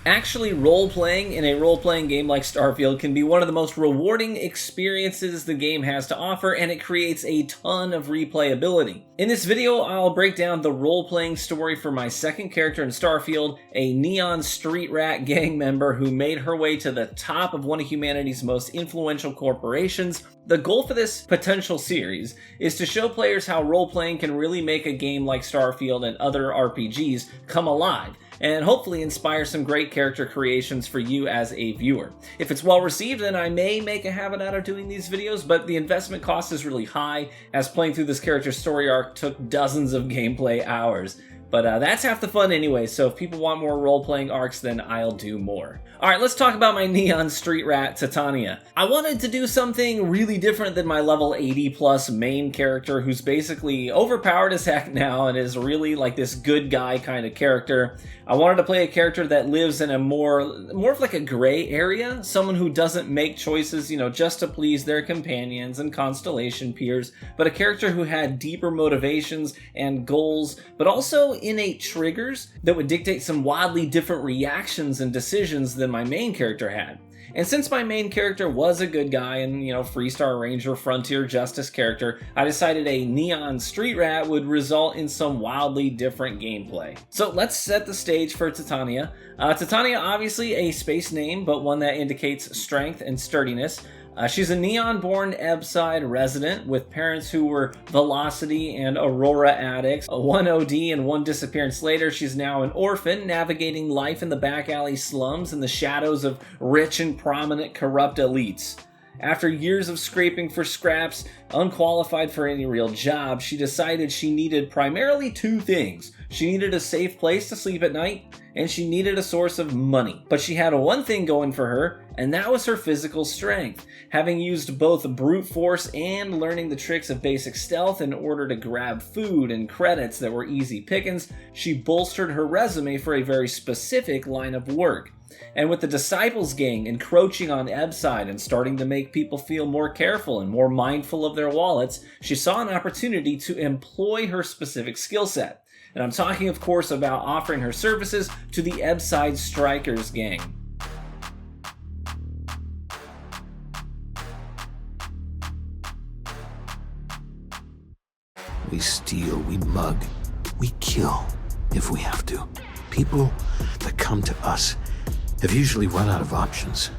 Actually, role-playing in a role-playing game like Starfield can be one of the most rewarding experiences the game has to offer, and it creates a ton of replayability. In this video, I'll break down the role-playing story for my second character in Starfield, a neon street rat gang member who made her way to the top of one of humanity's most influential corporations. The goal for this potential series is to show players how role-playing can really make a game like Starfield and other RPGs come alive, and hopefully inspire some great character creations for you as a viewer. If it's well received, then I may make a habit out of doing these videos, but the investment cost is really high, as playing through this character's story arc took dozens of gameplay hours. But that's half the fun anyway, so if people want more role-playing arcs, then I'll do more. Alright, let's talk about my neon street rat, Titania. I wanted to do something really different than my level 80 plus main character, who's basically overpowered as heck now and is really like this good guy kind of character. I wanted to play a character that lives in a more of like a gray area, someone who doesn't make choices, just to please their companions and Constellation peers, but a character who had deeper motivations and goals, but also innate triggers that would dictate some wildly different reactions and decisions than my main character had. And since my main character was a good guy and, Freestar Ranger, Frontier Justice character, I decided a neon street rat would result in some wildly different gameplay. So let's set the stage for Titania. Titania, obviously a space name, but one that indicates strength and sturdiness. She's a neon-born Ebbside resident with parents who were Velocity and Aurora addicts. One OD and one disappearance later, she's now an orphan navigating life in the back alley slums in the shadows of rich and prominent corrupt elites. After years of scraping for scraps, unqualified for any real job, she decided she needed primarily two things. She needed a safe place to sleep at night, and she needed a source of money. But she had one thing going for her, and that was her physical strength. Having used both brute force and learning the tricks of basic stealth in order to grab food and credits that were easy pickings, she bolstered her resume for a very specific line of work. And with the Disciples gang encroaching on Ebbside and starting to make people feel more careful and more mindful of their wallets, she saw an opportunity to employ her specific skill set. And I'm talking, of course, about offering her services to the Ebbside Strikers gang. We steal, we mug, we kill if we have to. People that come to us have usually run out of options.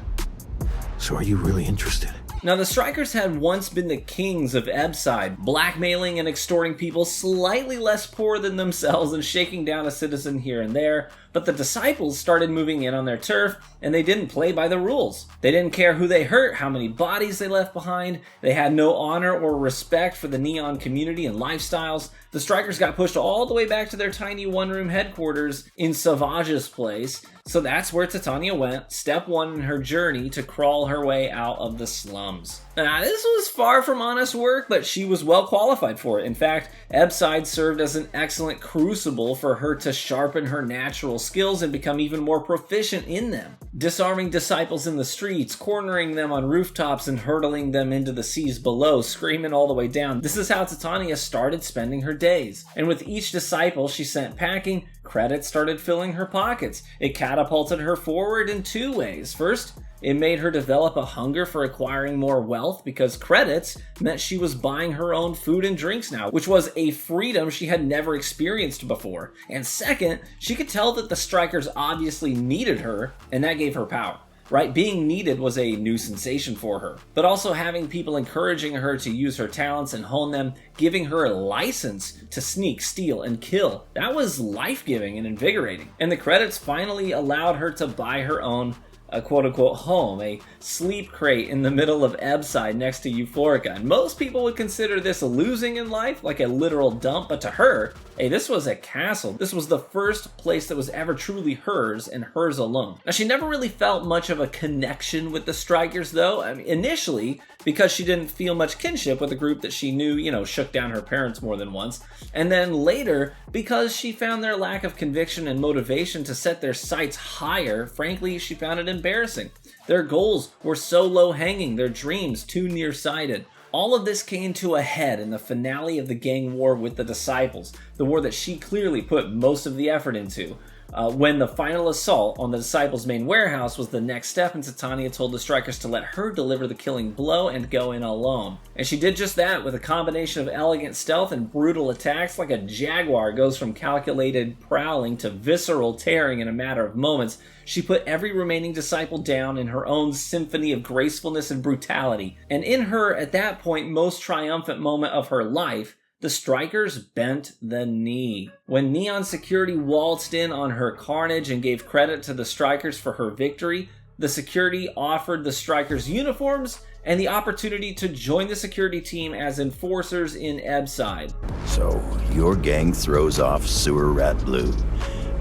So are you really interested? Now, the Strikers had once been the kings of Ebbside, blackmailing and extorting people slightly less poor than themselves and shaking down a citizen here and there, but the Disciples started moving in on their turf, and they didn't play by the rules. They didn't care who they hurt, how many bodies they left behind. They had no honor or respect for the neon community and lifestyles. The Strikers got pushed all the way back to their tiny one-room headquarters in Savage's place, so that's where Titania went, step one in her journey to crawl her way out of the slums. Now, this was far from honest work, but she was well qualified for it. In fact, Ebbside served as an excellent crucible for her to sharpen her natural skills and become even more proficient in them. Disarming disciples in the streets, cornering them on rooftops, and hurtling them into the seas below, screaming all the way down. This is how Titania started spending her days. And with each disciple she sent packing, credits started filling her pockets. It catapulted her forward in two ways. First, it made her develop a hunger for acquiring more wealth because credits meant she was buying her own food and drinks now, which was a freedom she had never experienced before. And second, she could tell that the Strikers obviously needed her, and that gave her power. Right? Being needed was a new sensation for her. But also having people encouraging her to use her talents and hone them, giving her a license to sneak, steal, and kill, that was life-giving and invigorating. And the credits finally allowed her to buy her own a quote-unquote home, a sleep crate in the middle of Ebbside next to Euphorica. And most people would consider this a losing in life, like a literal dump, but to her, hey, this was a castle. This was the first place that was ever truly hers and hers alone. Now, she never really felt much of a connection with the Strikers, though. I mean, initially, because she didn't feel much kinship with a group that she knew, shook down her parents more than once. And then later, because she found their lack of conviction and motivation to set their sights higher, frankly, she found it embarrassing. Their goals were so low-hanging, their dreams too nearsighted. All of this came to a head in the finale of the gang war with the Disciples, the war that she clearly put most of the effort into. when the final assault on the Disciples' main warehouse was the next step, and Titania told the strikers to let her deliver the killing blow and go in alone. And she did just that with a combination of elegant stealth and brutal attacks. Like a jaguar goes from calculated prowling to visceral tearing in a matter of moments. She put every remaining disciple down in her own symphony of gracefulness and brutality. And in her, at that point, most triumphant moment of her life, the strikers bent the knee. When Neon Security waltzed in on her carnage and gave credit to the strikers for her victory, the security offered the strikers uniforms and the opportunity to join the security team as enforcers in Ebbside. So, your gang throws off Sewer Rat Blue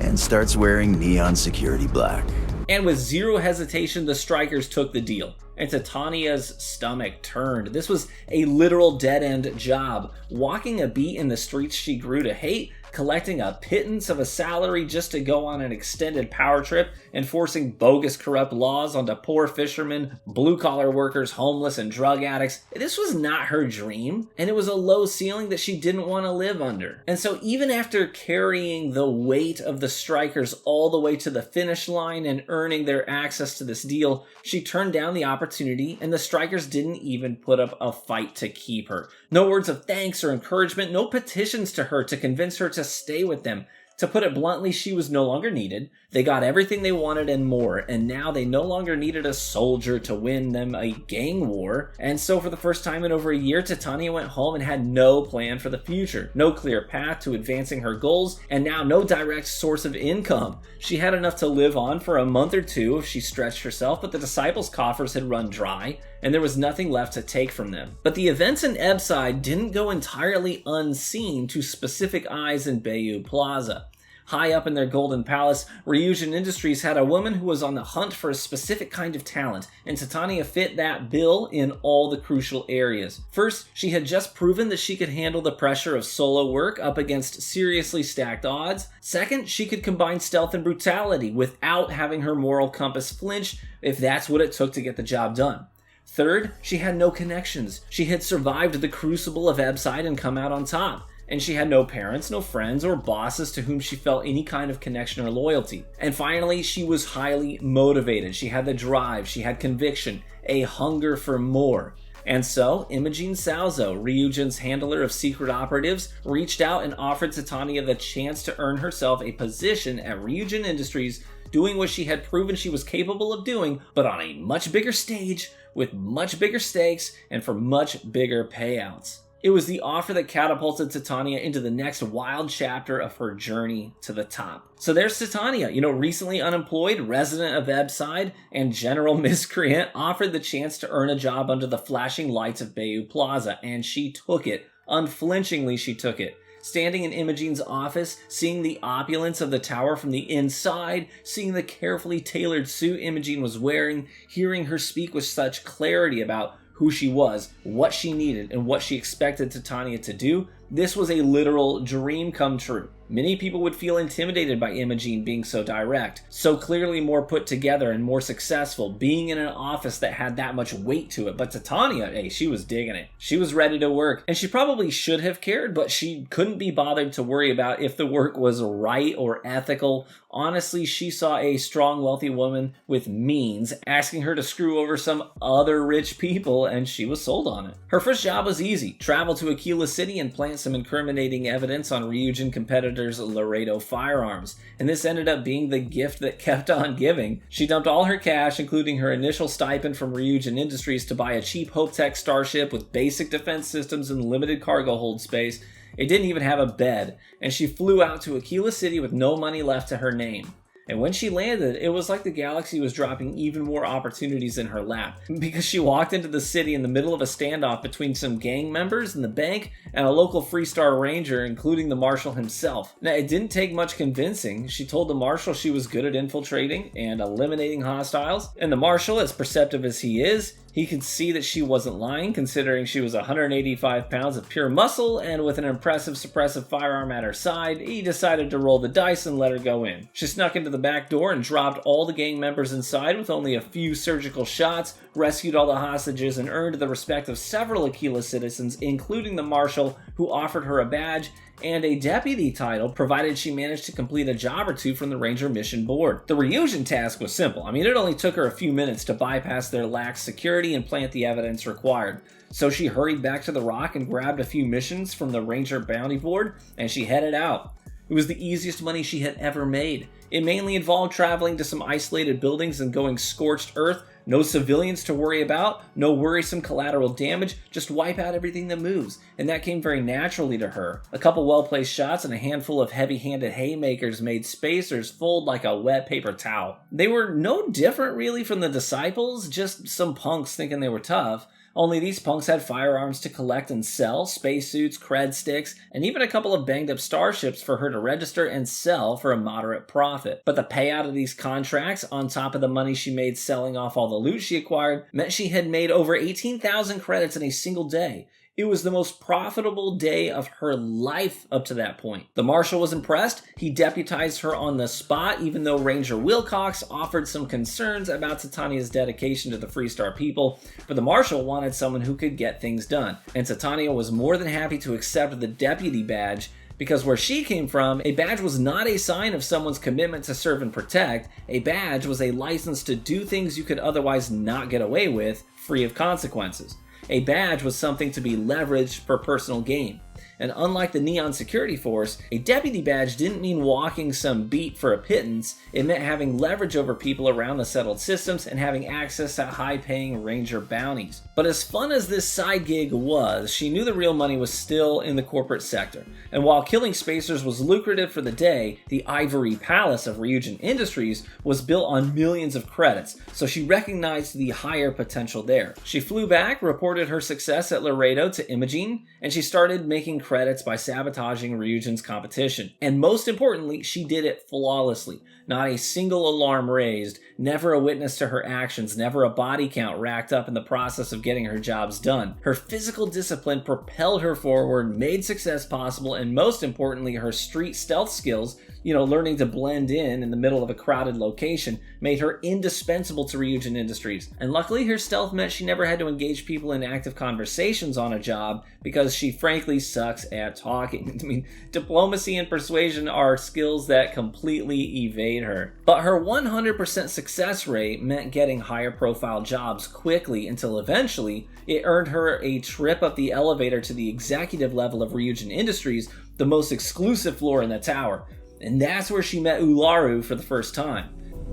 and starts wearing Neon Security Black. And with zero hesitation, the strikers took the deal. And Titania's stomach turned. This was a literal dead-end job. Walking a beat in the streets she grew to hate, collecting a pittance of a salary just to go on an extended power trip, enforcing bogus corrupt laws onto poor fishermen, blue-collar workers, homeless, and drug addicts. This was not her dream, and it was a low ceiling that she didn't want to live under. And so even after carrying the weight of the strikers all the way to the finish line and earning their access to this deal, she turned down the opportunity, and the strikers didn't even put up a fight to keep her. No words of thanks or encouragement, no petitions to her to convince her to stay with them. To put it bluntly, she was no longer needed. They got everything they wanted and more, and now they no longer needed a soldier to win them a gang war. And so for the first time in over a year, Titania went home and had no plan for the future, no clear path to advancing her goals, and now no direct source of income. She had enough to live on for a month or two if she stretched herself, but the Disciples' coffers had run dry, and there was nothing left to take from them. But the events in Ebbside didn't go entirely unseen to specific eyes in Bayou Plaza. High up in their golden palace, Ryujin Industries had a woman who was on the hunt for a specific kind of talent, and Titania fit that bill in all the crucial areas. First, she had just proven that she could handle the pressure of solo work up against seriously stacked odds. Second, she could combine stealth and brutality without having her moral compass flinch if that's what it took to get the job done. Third, she had no connections. She had survived the crucible of Ebbside and come out on top. And she had no parents, no friends, or bosses to whom she felt any kind of connection or loyalty. And finally, she was highly motivated. She had the drive, she had conviction, a hunger for more. And so, Imogene Salzo, Ryujin's handler of secret operatives, reached out and offered Titania the chance to earn herself a position at Ryujin Industries, doing what she had proven she was capable of doing, but on a much bigger stage, with much bigger stakes, and for much bigger payouts. It was the offer that catapulted Titania into the next wild chapter of her journey to the top. So there's Titania, recently unemployed, resident of Ebbside, and general miscreant, offered the chance to earn a job under the flashing lights of Bayou Plaza, and she took it. Unflinchingly, she took it. Standing in Imogene's office, seeing the opulence of the tower from the inside, seeing the carefully tailored suit Imogene was wearing, hearing her speak with such clarity about who she was, what she needed, and what she expected Titania to do, this was a literal dream come true. Many people would feel intimidated by Imogene being so direct, so clearly more put together and more successful, being in an office that had that much weight to it. But Titania, she was digging it. She was ready to work, and she probably should have cared, but she couldn't be bothered to worry about if the work was right or ethical. Honestly, she saw a strong, wealthy woman with means asking her to screw over some other rich people, and she was sold on it. Her first job was easy. Travel to Aquila City and plant some incriminating evidence on Ryujin competitors Laredo firearms, and this ended up being the gift that kept on giving. She dumped all her cash, including her initial stipend from Ryujin Industries, to buy a cheap Hope-Tech starship with basic defense systems and limited cargo hold space. It didn't even have a bed, and she flew out to Aquila City with no money left to her name. And when she landed, it was like the galaxy was dropping even more opportunities in her lap, because she walked into the city in the middle of a standoff between some gang members and the bank and a local Freestar Ranger, including the Marshal himself. Now, it didn't take much convincing. She told the Marshal she was good at infiltrating and eliminating hostiles, and the Marshal, as perceptive as he is, he could see that she wasn't lying, considering she was 185 pounds of pure muscle, and with an impressive suppressive firearm at her side, he decided to roll the dice and let her go in. She snuck into the the back door and dropped all the gang members inside with only a few surgical shots, rescued all the hostages, and earned the respect of several Aquila citizens, including the marshal, who offered her a badge and a deputy title, provided she managed to complete a job or two from the Ranger Mission Board. The Ryujin task was simple. It only took her a few minutes to bypass their lax security and plant the evidence required. So she hurried back to the Rock and grabbed a few missions from the Ranger Bounty Board, and she headed out. It was the easiest money she had ever made. It mainly involved traveling to some isolated buildings and going scorched earth. No civilians to worry about, no worrisome collateral damage, just wipe out everything that moves. And that came very naturally to her. A couple well-placed shots and a handful of heavy-handed haymakers made spacers fold like a wet paper towel. They were no different really from the Disciples, just some punks thinking they were tough. Only these punks had firearms to collect and sell, spacesuits, cred sticks, and even a couple of banged up starships for her to register and sell for a moderate profit. But the payout of these contracts, on top of the money she made selling off all the loot she acquired, meant she had made over 18,000 credits in a single day. It was the most profitable day of her life up to that point. The marshal was impressed. He deputized her on the spot, even though Ranger Wilcox offered some concerns about Titania's dedication to the Freestar people. But the marshal wanted someone who could get things done. And Titania was more than happy to accept the deputy badge, because where she came from, a badge was not a sign of someone's commitment to serve and protect. A badge was a license to do things you could otherwise not get away with, free of consequences. A badge was something to be leveraged for personal gain. And unlike the Neon Security Force, a deputy badge didn't mean walking some beat for a pittance. It meant having leverage over people around the settled systems and having access to high-paying Ranger bounties. But as fun as this side gig was, she knew the real money was still in the corporate sector. And while killing spacers was lucrative for the day, the Ivory Palace of Ryujin Industries was built on millions of credits, so she recognized the higher potential there. She flew back, reported her success at Laredo to Imogene, and she started making credits by sabotaging Ryujin's competition. And most importantly, she did it flawlessly. Not a single alarm raised, never a witness to her actions, never a body count racked up in the process of getting her jobs done. Her physical discipline propelled her forward, made success possible, and most importantly, her street stealth skills, learning to blend in the middle of a crowded location, made her indispensable to Ryujin Industries. And luckily, her stealth meant she never had to engage people in active conversations on a job, because she frankly sucks at talking. Diplomacy and persuasion are skills that completely evade her. But her 100% success rate meant getting higher profile jobs quickly, until eventually it earned her a trip up the elevator to the executive level of Ryujin Industries, the most exclusive floor in the tower. And that's where she met Ularu for the first time.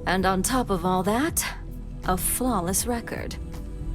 And on top of all that, a flawless record.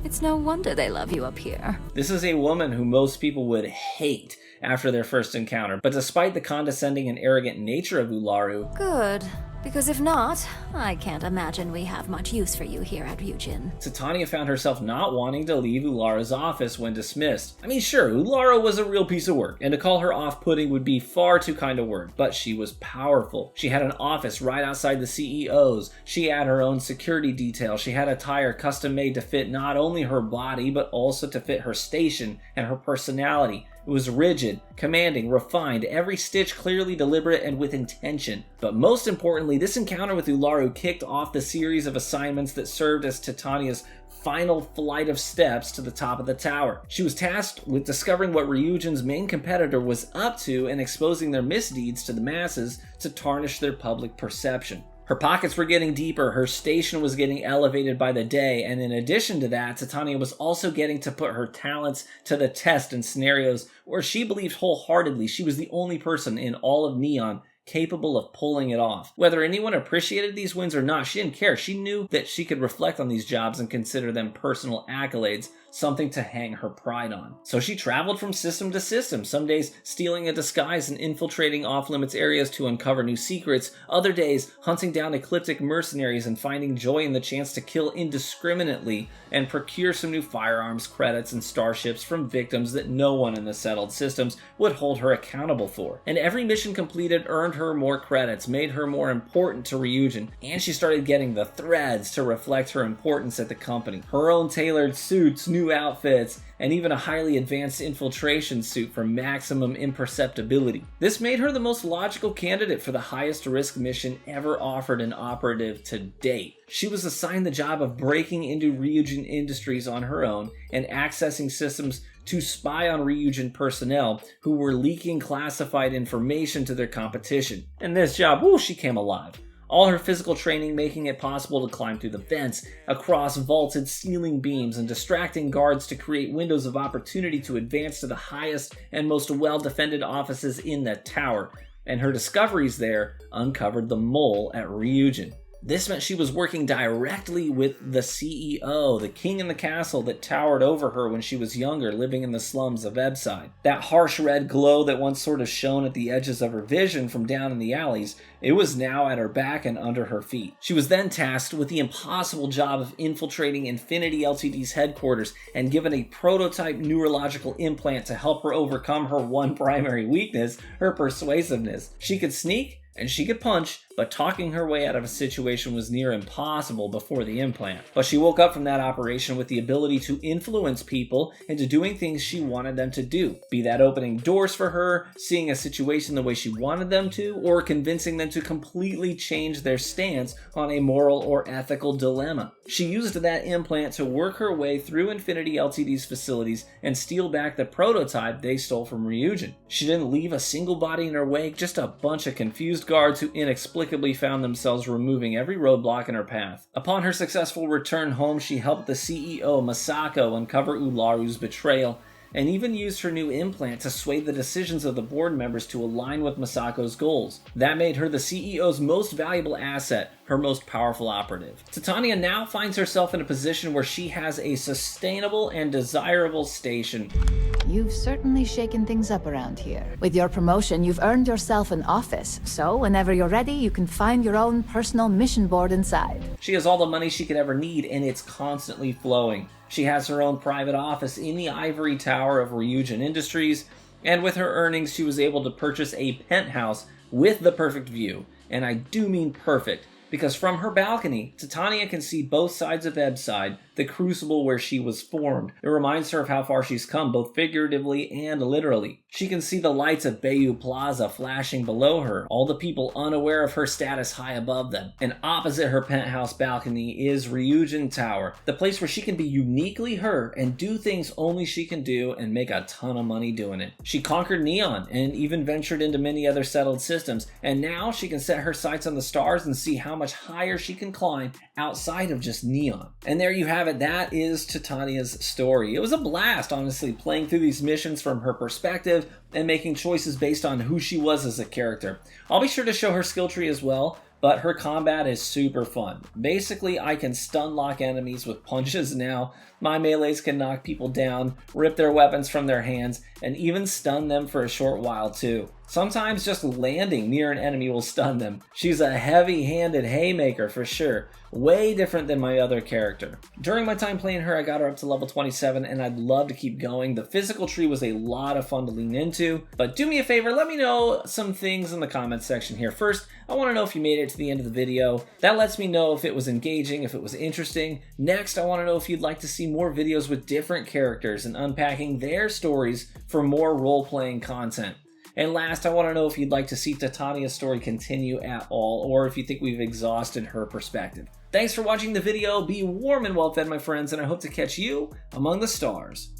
It's no wonder they love you up here. This is a woman who most people would hate after their first encounter, but despite the condescending and arrogant nature of Ularu... Good, because if not, I can't imagine we have much use for you here at Ryujin. Titania found herself not wanting to leave Ularu's office when dismissed. Sure, Ularu was a real piece of work, and to call her off-putting would be far too kind a word, but she was powerful. She had an office right outside the CEO's. She had her own security detail. She had attire custom-made to fit not only her body, but also to fit her station and her personality. It was rigid, commanding, refined, every stitch clearly deliberate and with intention. But most importantly, this encounter with Ularu kicked off the series of assignments that served as Titania's final flight of steps to the top of the tower. She was tasked with discovering what Ryujin's main competitor was up to and exposing their misdeeds to the masses to tarnish their public perception. Her pockets were getting deeper, her station was getting elevated by the day, and in addition to that, Titania was also getting to put her talents to the test in scenarios where she believed wholeheartedly she was the only person in all of Neon capable of pulling it off. Whether anyone appreciated these wins or not, she didn't care. She knew that she could reflect on these jobs and consider them personal accolades, something to hang her pride on. So she traveled from system to system, some days stealing a disguise and infiltrating off-limits areas to uncover new secrets, other days hunting down ecliptic mercenaries and finding joy in the chance to kill indiscriminately and procure some new firearms, credits, and starships from victims that no one in the settled systems would hold her accountable for. And every mission completed earned earned her more credits, made her more important to Ryujin, and she started getting the threads to reflect her importance at the company. Her own tailored suits, new outfits, and even a highly advanced infiltration suit for maximum imperceptibility. This made her the most logical candidate for the highest risk mission ever offered an operative to date. She was assigned the job of breaking into Ryujin Industries on her own and accessing systems to spy on Ryujin personnel who were leaking classified information to their competition. And this job, she came alive. All her physical training making it possible to climb through the vents, across vaulted ceiling beams, and distracting guards to create windows of opportunity to advance to the highest and most well-defended offices in the tower. And her discoveries there uncovered the mole at Ryujin. This meant she was working directly with the CEO, the king in the castle that towered over her when she was younger, living in the slums of Ebbside. That harsh red glow that once sort of shone at the edges of her vision from down in the alleys, it was now at her back and under her feet. She was then tasked with the impossible job of infiltrating Infinity Ltd's headquarters and given a prototype neurological implant to help her overcome her one primary weakness, her persuasiveness. She could sneak, and she could punch, but talking her way out of a situation was near impossible before the implant. But she woke up from that operation with the ability to influence people into doing things she wanted them to do. Be that opening doors for her, seeing a situation the way she wanted them to, or convincing them to completely change their stance on a moral or ethical dilemma. She used that implant to work her way through Infinity Ltd's facilities and steal back the prototype they stole from Ryujin. She didn't leave a single body in her wake, just a bunch of confused guards who inexplicably found themselves removing every roadblock in her path. Upon her successful return home, she helped the CEO, Masako, uncover Ularu's betrayal, and even used her new implant to sway the decisions of the board members to align with Masako's goals. That made her the CEO's most valuable asset, her most powerful operative. Titania now finds herself in a position where she has a sustainable and desirable station. You've certainly shaken things up around here. With your promotion, you've earned yourself an office, so whenever you're ready, you can find your own personal mission board inside. She has all the money she could ever need, and it's constantly flowing. She has her own private office in the ivory tower of Ryujin Industries, and with her earnings, she was able to purchase a penthouse with the perfect view. And I do mean perfect, because from her balcony, Titania can see both sides of Ebbside, the crucible where she was formed. It reminds her of how far she's come, both figuratively and literally. She can see the lights of Bayou Plaza flashing below her, all the people unaware of her status high above them. And opposite her penthouse balcony is Ryujin Tower, the place where she can be uniquely her and do things only she can do and make a ton of money doing it. She conquered Neon and even ventured into many other settled systems, and now she can set her sights on the stars and see how much higher she can climb outside of just Neon. And there you have it. That is Titania's story. It was a blast, honestly, playing through these missions from her perspective and making choices based on who she was as a character. I'll be sure to show her skill tree as well, but her combat is super fun. Basically, I can stun lock enemies with punches now. My melees can knock people down, rip their weapons from their hands, and even stun them for a short while too. Sometimes just landing near an enemy will stun them. She's a heavy-handed haymaker for sure. Way different than my other character. During my time playing her, I got her up to level 27, and I'd love to keep going. The physical tree was a lot of fun to lean into, but do me a favor, let me know some things in the comments section here. First, I want to know if you made it to the end of the video. That lets me know if it was engaging, if it was interesting. Next, I want to know if you'd like to see more videos with different characters and unpacking their stories for more role-playing content. And last, I want to know if you'd like to see Titania's story continue at all, or if you think we've exhausted her perspective. Thanks for watching the video. Be warm and well fed, my friends, and I hope to catch you among the stars.